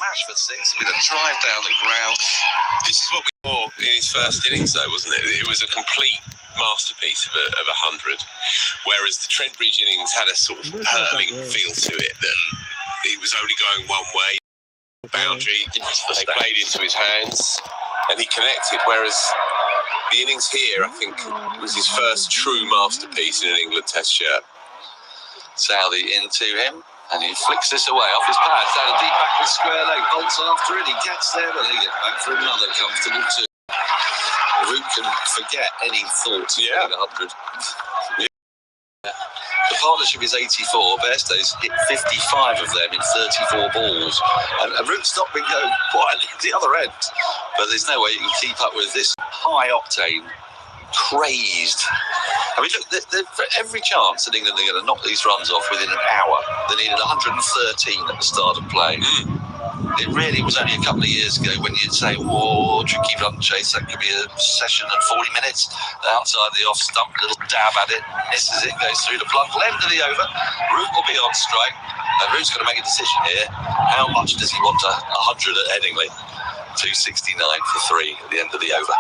smash for six with a drive down the ground. This is what we saw in his first innings, though, wasn't it? It was a complete masterpiece of a 100, whereas the Trent Bridge innings had a sort of hurling feel to it, that it was only going one way. Boundary, they played into his hands, and he connected, whereas the innings here, I think, was his first true masterpiece in an England Test shirt. Southey into him, and he flicks this away off his pads down a deep back with square leg. Bolts after it, he gets there, but he gets back for another comfortable two. Root can forget any thoughts of hitting 100. The partnership is 84. Bairstow's hit 55 of them in 34 balls, and Root's not been going quietly at the other end. But there's no way you can keep up with this high octane, crazed. I mean, look, for every chance that England are going to knock these runs off within an hour, they needed 113 at the start of play. It really was only a couple of years ago when you'd say, whoa, tricky run chase, that could be a session and 40 minutes. Outside the off stump, little dab at it, misses it, goes through the plug, end of the over. Root will be on strike, and Root's got to make a decision here. How much does he want 100 at Headingley? 269 for 3 at the end of the over.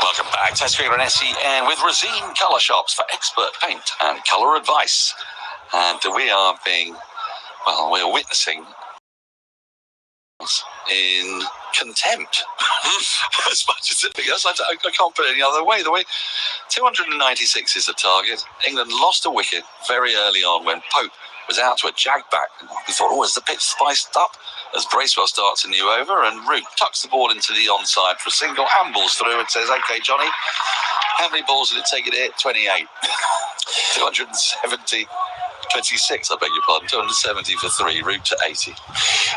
Welcome back. Test Cricket on SEN with Rosine Colour Shops for expert paint and colour advice. And we are we're witnessing in contempt as much as anything else. I can't put it any other way. The way 296 is the target. England lost a wicket very early on when Pope was out to a jag back. We thought, is the pitch spiced up? As Bracewell starts a new over, and Root tucks the ball into the onside for a single, handballs through and says, OK, Johnny, how many balls did it take you to hit? 28. 270. 26, I beg your pardon. 270 for 3, Root to 80.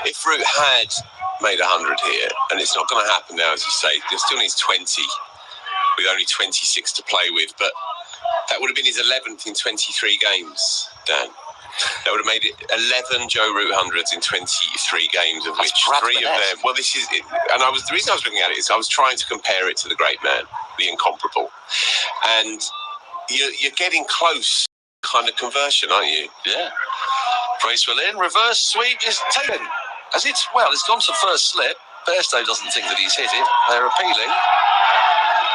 If Root had made 100 here, and it's not going to happen now, as you say, he still needs 20 with only 26 to play with, but that would have been his 11th in 23 games, Dan. That would have made it 11 Joe Root hundreds in 23 games, of which 3 of them. Well, this is, and the reason I was looking at it is I was trying to compare it to the great man, the incomparable, and you're getting close, kind of conversion, aren't you? Yeah. Bracewell in, reverse sweep is taken. It's gone to first slip. Bairstow doesn't think that he's hit it. They're appealing.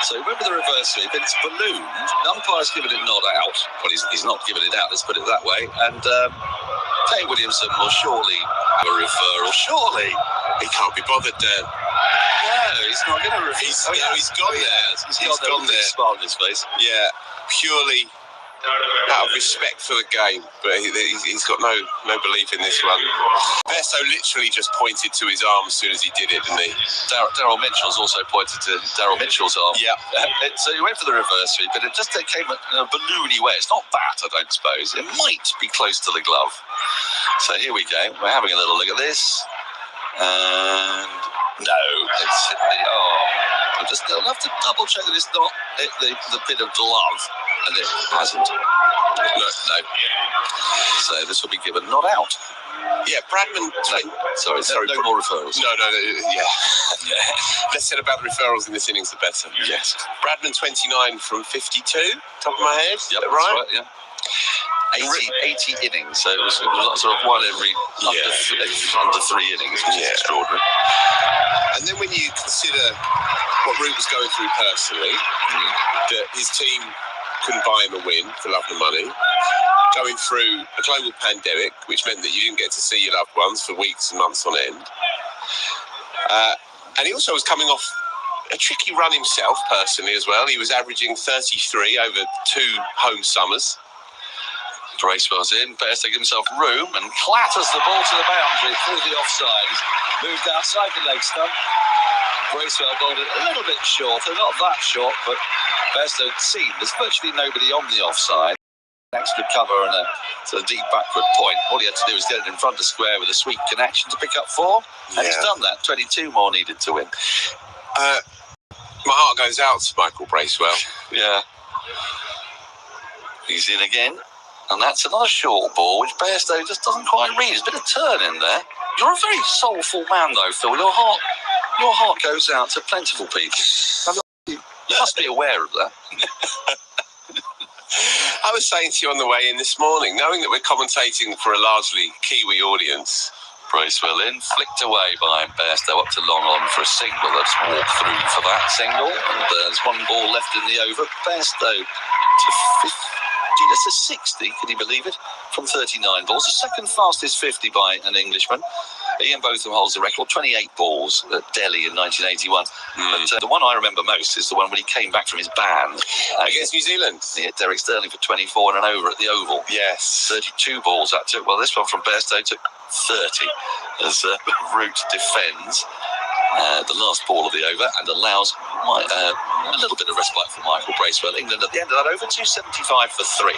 So remember the reverse sweep, it's ballooned. The umpire's given it not out. Well, he's not given it out, let's put it that way. And Kane Williamson will surely have a referral. Surely. He can't be bothered, Dan. No, he's not going to refer. He's gone there. He's gone there. Smile on his face. Yeah, purely out of respect for the game, but he's got no belief in this one. Bairstow literally just pointed to his arm as soon as he did it, didn't he? Daryl Mitchell's also pointed to Daryl Mitchell's arm. Yeah. So he went for the reverse sweep, but it just came in a balloony way. It's not that, I don't suppose. It might be close to the glove. So here we go. We're having a little look at this. And no, it's hit the arm. I'll have to double check that it's not hit the bit of glove. And it hasn't. No. So this will be given not out. Yeah, Bradman. Sorry. No more referrals. No. Yeah. Less said about the referrals in this innings, the better. Yes. Bradman 29 from 52. Top of my head. Yep, is that right? Yeah. 80 innings. So it was sort of one every under 3 innings, which is extraordinary. And then when you consider what Root was going through personally, that his team couldn't buy him a win for love and money, going through a global pandemic, which meant that you didn't get to see your loved ones for weeks and months on end. And he also was coming off a tricky run himself, personally, as well. He was averaging 33 over 2 home summers. Bracewell's in, Bairstow gives himself room and clatters the ball to the boundary through the offside. He's moved outside the leg stump. Bracewell bowled it a little bit shorter, not that short, but Bairstow seen there's virtually nobody on the offside. extra cover and a sort of deep backward point. All he had to do was get it in front of square with a sweet connection to pick up 4, and he's done that. 22 more needed to win. My heart goes out to Michael Bracewell. Yeah. He's in again, and that's another short ball, which Bairstow just doesn't quite read. There's a bit of turn in there. You're a very soulful man, though, Phil. Your heart goes out to plentiful people. You must be aware of that. I was saying to you on the way in this morning, knowing that we're commentating for a largely Kiwi audience. Bracewell in, flicked away by Bairstow up to long on for a single. Let's walk through for that single. And there's one ball left in the over. Bairstow to 50. That's a 60, can you believe it? From 39 balls. The second fastest 50 by an Englishman. Ian Botham holds the record, 28 balls at Delhi in 1981. But the one I remember most is the one when he came back from his ban. Against New Zealand. He hit Derek Sterling for 24 and an over at the Oval. Yes. 32 balls that took. Well, this one from Bairstow took 30 as Root defends the last ball of the over and allows a little bit of respite for Michael Bracewell. England at the end of that over, 275 for 3.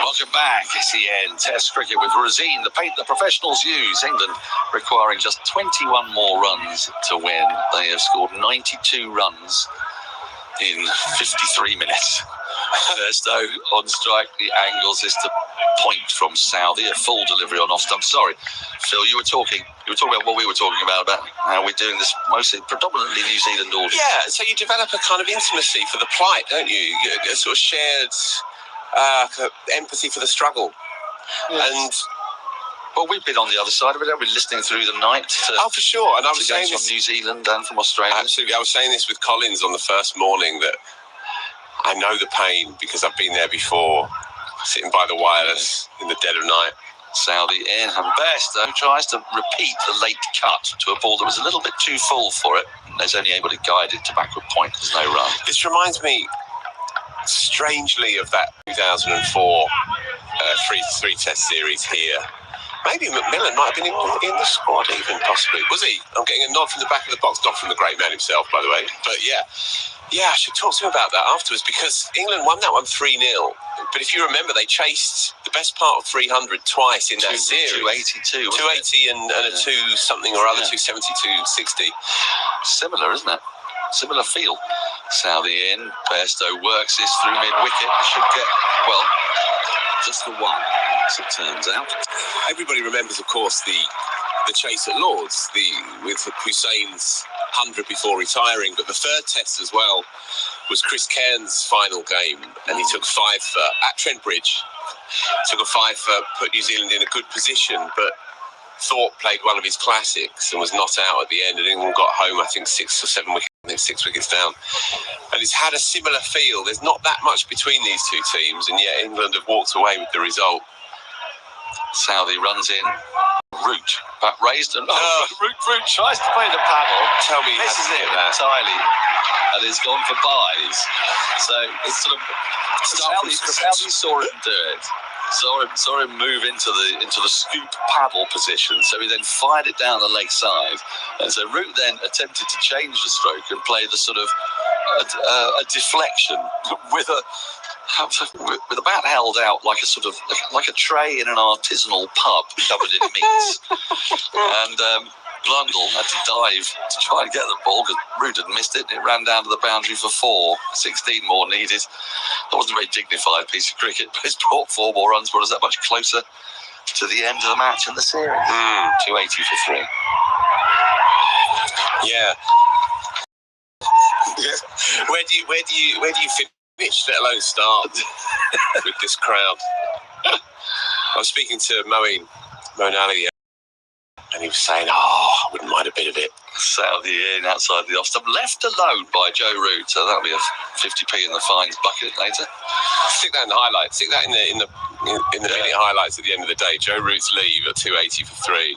Welcome back. It's the end. Test cricket with Rosine, the paint the professionals use. England requiring just 21 more runs to win. They have scored 92 runs in 53 minutes. Bairstow on strike. The angles is to point from Southey. A full delivery on off stump. Sorry, Phil, you were talking about what we were talking about how we're doing this mostly predominantly New Zealand audience. Yeah, so you develop a kind of intimacy for the plight, don't you? A sort of shared empathy for the struggle. Yes. And well, we've been on the other side of it. We've been listening through the night. For sure. And I was saying from New Zealand and from Australia. Absolutely. I was saying this with Collins on the first morning, that I know the pain because I've been there before, sitting by the wireless in the dead of night. Southey in, and Bairstow tries to repeat the late cut to a ball that was a little bit too full for it, and is only able to guide it to backward point. There's no run. This reminds me strangely of that 2004 three test series here. Maybe McMillan might have been in the squad even, possibly. Was he? I'm getting a nod from the back of the box, not from the great man himself, by the way. But yeah, I should talk to him about that afterwards, because England won that one 3-0. But if you remember, they chased the best part of 300 twice in that series. 282. 280 and a 2 something or other, 270, 260. Similar, isn't it? Similar feel. Southey in. Bairstow works this through mid-wicket. Should get, well, just the one, as it turns out. Everybody remembers, of course, the chase at Lords, with Hussein's 100 before retiring. But the third test as well was Chris Cairns' final game, and he took 5 for at Trent Bridge. Took a 5 for, put New Zealand in a good position, but Thorpe played one of his classics and was not out at the end, and England got home, I think, 6 or 7 wickets. I think 6 wickets down. And it's had a similar feel. There's not that much between these two teams, and yet England have walked away with the result. Southey runs in. Root, back raised, and Root tries to play the paddle. Tell me, misses it entirely, and it's gone for byes. So it's sort of Southey saw him do it. Saw him move into the scoop paddle position. So he then fired it down the leg side, and so Root then attempted to change the stroke and play the sort of a deflection with a bat held out like a tray in an artisanal pub covered in meats. And Blundell had to dive to try and get the ball because Root had missed it. It ran down to the boundary for 4. 16 more needed. That wasn't a very dignified piece of cricket, but it's brought 4 more runs, brought us that much closer to the end of the match and the series. 280 for 3. Yeah. Where do you finish, let alone start with this crowd? I was speaking to Moeen Ali, and and he was saying, I wouldn't mind a bit of it. Southey in outside the off stump, left alone by Joe Root. So that'll be a 50p in the fines bucket later. Stick that in the highlights. Stick that in the minute highlights at the end of the day. Joe Root's leave at 280 for 3.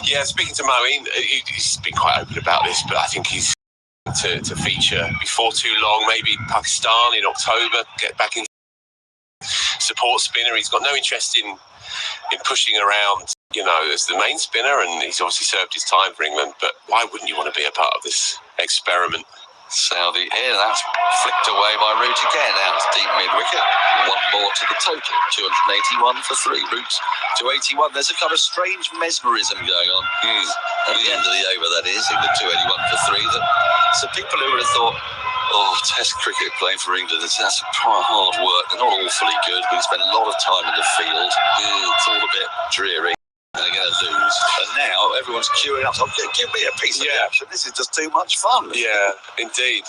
Yeah, speaking to Moeen, he's been quite open about this, but I think he's to feature before too long. Maybe Pakistan in October, get back in support spinner. He's got no interest in pushing around, as the main spinner, and he's obviously served his time for England, but why wouldn't you want to be a part of this experiment? Southey in, that's flicked away by Root again, out to deep mid-wicket. One more to the total, 281 for 3. Root 281. There's a kind of strange mesmerism going on at the end of the over, that is, England 281 for 3. So people who would have thought, Test cricket playing for England, that's quite hard work. They're not awfully good. We spend a lot of time in the field. It's all a bit dreary. And they're going to lose. And now everyone's queuing up. Okay, give me a piece of the action. This is just too much fun. Yeah, indeed.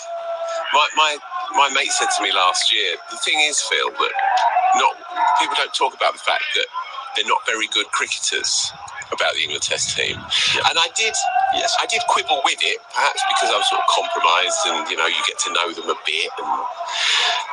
My mate said to me last year, the thing is, Phil, that people don't talk about the fact that they're not very good cricketers about the England Test team. Yep. And I did quibble with it, perhaps because I was sort of compromised and, you get to know them a bit. And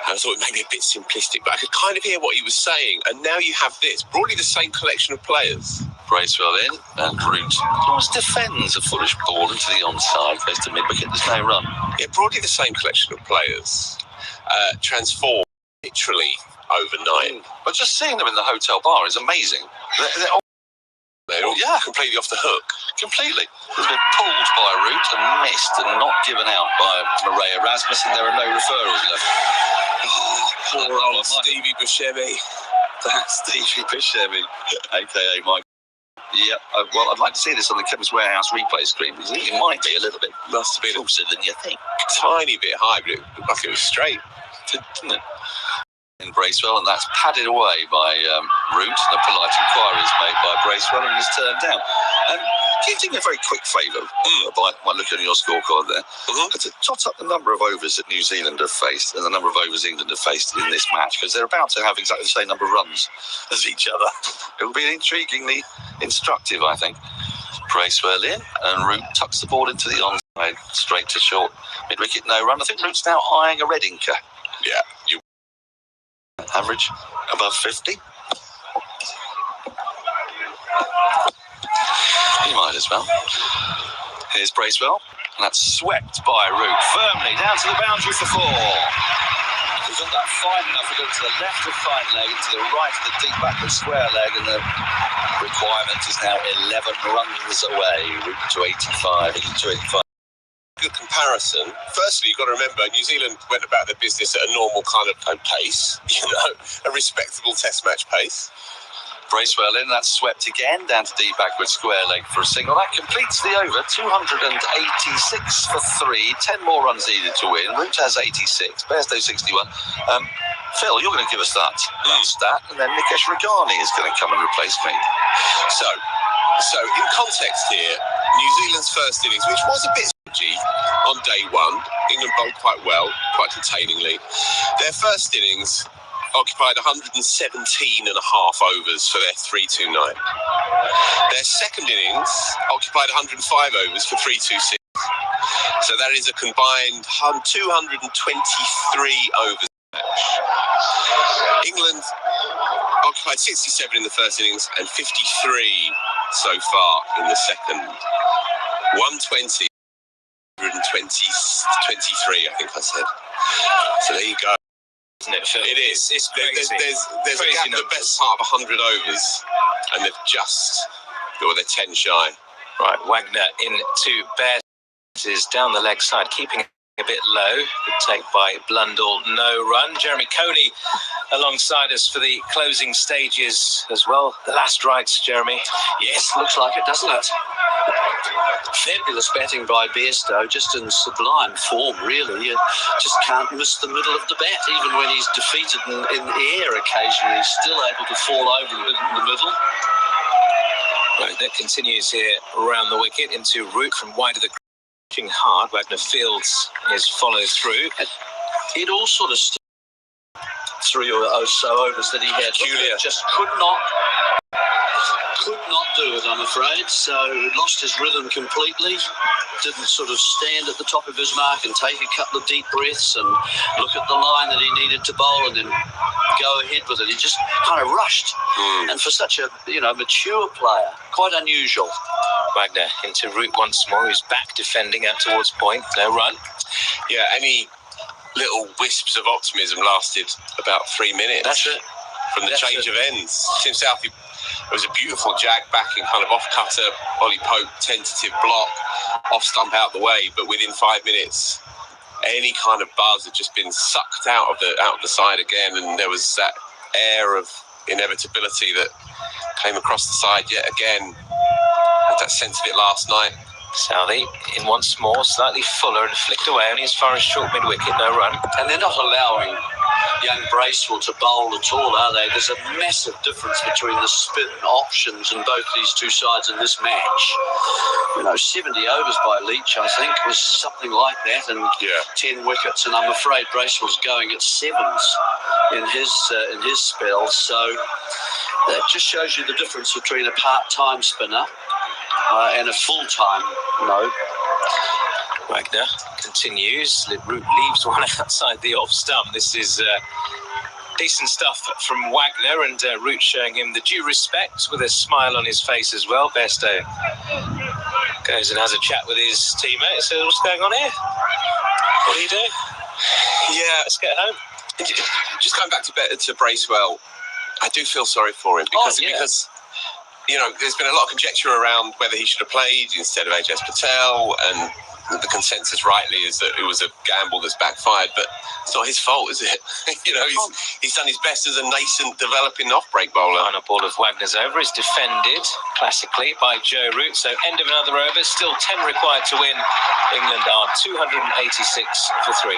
I thought it may be a bit simplistic, but I could kind of hear what he was saying. And now you have this, broadly the same collection of players. Bracewell in, and Root almost defends a foolish ball into the onside, goes to mid-wicket, there's no run. Yeah, broadly the same collection of players, transformed literally overnight. But just seeing them in the hotel bar is amazing. They're all completely off the hook. Completely. They've been pulled by Root and missed and not given out by Murray Erasmus, and there are no referrals left. Poor old Stevie Buscemi. That's Stevie Buscemi, a.k.a. Mike. Yeah, well, I'd like to see this on the Chemist Warehouse replay screen, because it might be a little bit must have been closer than you think. Tiny bit high, but it looked like it was straight, didn't it? In Bracewell, and that's padded away by Root, and a polite inquiry is made by Bracewell, and he's turned down. Can you do me a very quick favour by looking at your scorecard there? To tot up the number of overs that New Zealand have faced and the number of overs England have faced in this match, because they're about to have exactly the same number of runs as each other. It will be intriguingly instructive, I think. Bracewell in, and Root tucks the ball into the onside, straight to short mid-wicket, no run. I think Root's now eyeing a red inker. Yeah, average above 50. He might as well. Here's Bracewell, and that's swept by Root firmly down to the boundary for 4. He's got that fine enough to go to the left of fine leg, to the right of the deep backward square leg, and the requirement is now 11 runs away. Root to 85, to 85. Good comparison. Firstly, you've got to remember, New Zealand went about their business at a normal kind of pace, a respectable Test match pace. Bracewell in, that's swept again, down to deep backward square leg for a single. That completes the over, 286 for 3, 10 more runs needed to win. Root has 86, Bairstow 61. Phil, you're going to give us that stat, and then Nikesh Regani is going to come and replace me. So in context here, New Zealand's first innings, which was a bit sketchy on day one, England bowled quite well, quite containingly. Their first innings occupied 117 and a half overs for their 329. Their second innings occupied 105 overs for 326. So that is a combined 223 overs match. England occupied 67 in the first innings and 53 so far in the second. 120, 123, I think I said. So there you go. Isn't it, Phil? It is. It's crazy. There's crazy a gap, the best part of 100 overs, and they're 10 shy. Right, Wagner into Bairstow down the leg side, keeping a bit low. Good take by Blundell, no run. Jeremy Coney alongside us for the closing stages as well. The last rites, Jeremy. Yes, looks like it, doesn't it? Fabulous batting by Bairstow, just in sublime form, really. You just can't miss the middle of the bat, even when he's defeated in the air occasionally. He's still able to fall over in the middle. Right, that continues here around the wicket into Root from wide of the pitching hard. Wagner fields his follow through. It all sort of 3 or so overs that he had. Julia just could not Could not do it, I'm afraid. So lost his rhythm completely. Didn't sort of stand at the top of his mark and take a couple of deep breaths and look at the line that he needed to bowl and then go ahead with it. He just kind of rushed. And for such a mature player, quite unusual. Wagner into route once more. He's back defending out towards point. No run. Yeah, any little wisps of optimism lasted about 3 minutes. That's it. From the change of ends. Tim Southey, it was a beautiful jag back and kind of off cutter. Ollie Pope, tentative block, off stump out the way. But within 5 minutes, any kind of buzz had just been sucked out of the side again, and there was that air of inevitability that came across the side yet again. Had that sense of it last night. Southey in once more, slightly fuller and flicked away only as far as short mid-wicket, no run. And they're not allowing young Bracewell to bowl at all, are they? There's a massive difference between the spin options in both these two sides in this match. 70 overs by Leach, I think, was something like that, and 10 wickets. And I'm afraid Bracewell's going at sevens in his spell. So that just shows you the difference between a part-time spinner and a full-time mode. Wagner continues. Root leaves one outside the off stump. This is decent stuff from Wagner, and Root showing him the due respect with a smile on his face as well. Bairstow goes and has a chat with his teammate. So what's going on here? What do you do? Yeah, Let's get home. Just going back to Bracewell, I do feel sorry for him because there's been a lot of conjecture around whether he should have played instead of AJ Patel, and the consensus rightly is that it was a gamble that's backfired, but it's not his fault, is it? He's done his best as a nascent developing off-break bowler. Final ball of Wagner's over is defended classically by Joe Root. So end of another over, still 10 required to win. England are 286 for 3.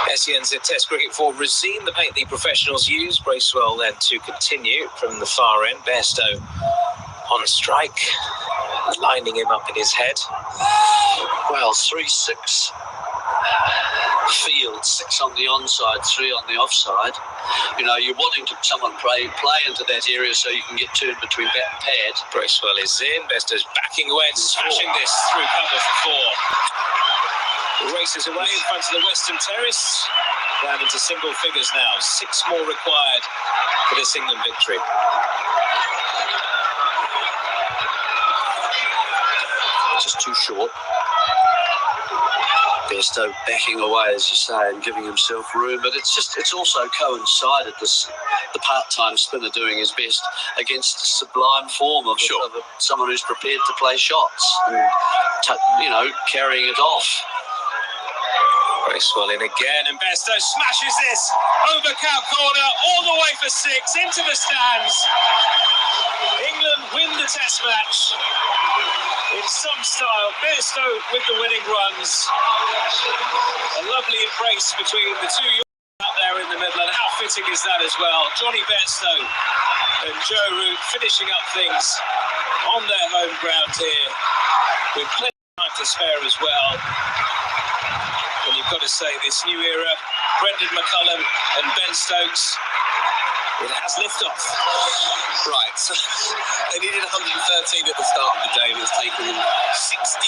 SENZ Test Cricket for Razine, the paint the professionals use. Bracewell then to continue from the far end. Bairstow on strike, lining him up in his head. Well, 3-6 field, 6 on the onside, 3 on the offside. You're wanting someone play into that area so you can get turned between bat and pad. Bracewell is in. Bairstow's backing away and smashing this through cover for 4. Races away in front of the Western Terrace. Down into single figures now. 6 more required for this England victory. Just too short. Bairstow backing away, as you say, and giving himself room. But it's also coincided, the part-time spinner doing his best against the sublime form of someone who's prepared to play shots and, carrying it off. Bracewell in again, and Bairstow smashes this over cow corner, all the way for 6, into the stands. England win the Test match in some style. Bairstow with the winning runs. A lovely embrace between the two out there in the middle, and how fitting is that as well? Johnny Bairstow and Joe Root finishing up things on their home ground here, with plenty of time to spare as well. And you've got to say, this new era, Brendan McCullum and Ben Stokes, it has liftoff. Right, so they needed 113 at the start of the day, and it's taken them 65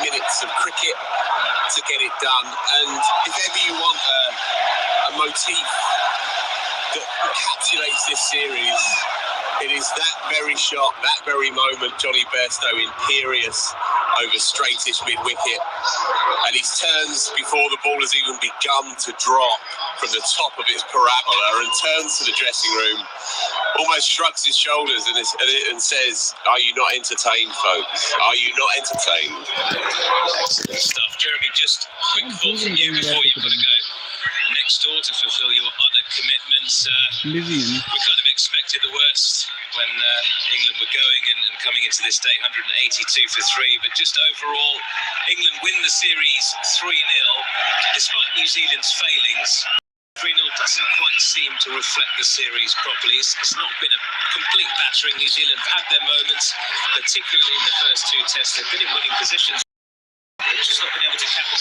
minutes of cricket to get it done. And if ever you want a motif that encapsulates this series, it is that very shot, that very moment. Johnny Bairstow imperious over straightish mid-wicket, and he turns before the ball has even begun to drop from the top of its parabola, and turns to the dressing room, almost shrugs his shoulders and says, "Are you not entertained, folks? Are you not entertained?" Excellent stuff. Jeremy, just quick thought from you before you've got to go. Next next door to fulfil your other commitments. Vivian. We kind of expected the worst when England were going and coming into this day, 182 for 3. But just overall, England win the series 3-0, despite New Zealand's failings. 3-0 doesn't quite seem to reflect the series properly. It's not been a complete battering. New Zealand have had their moments, particularly in the first two tests. They've been in winning positions, but just not been able to capitalize.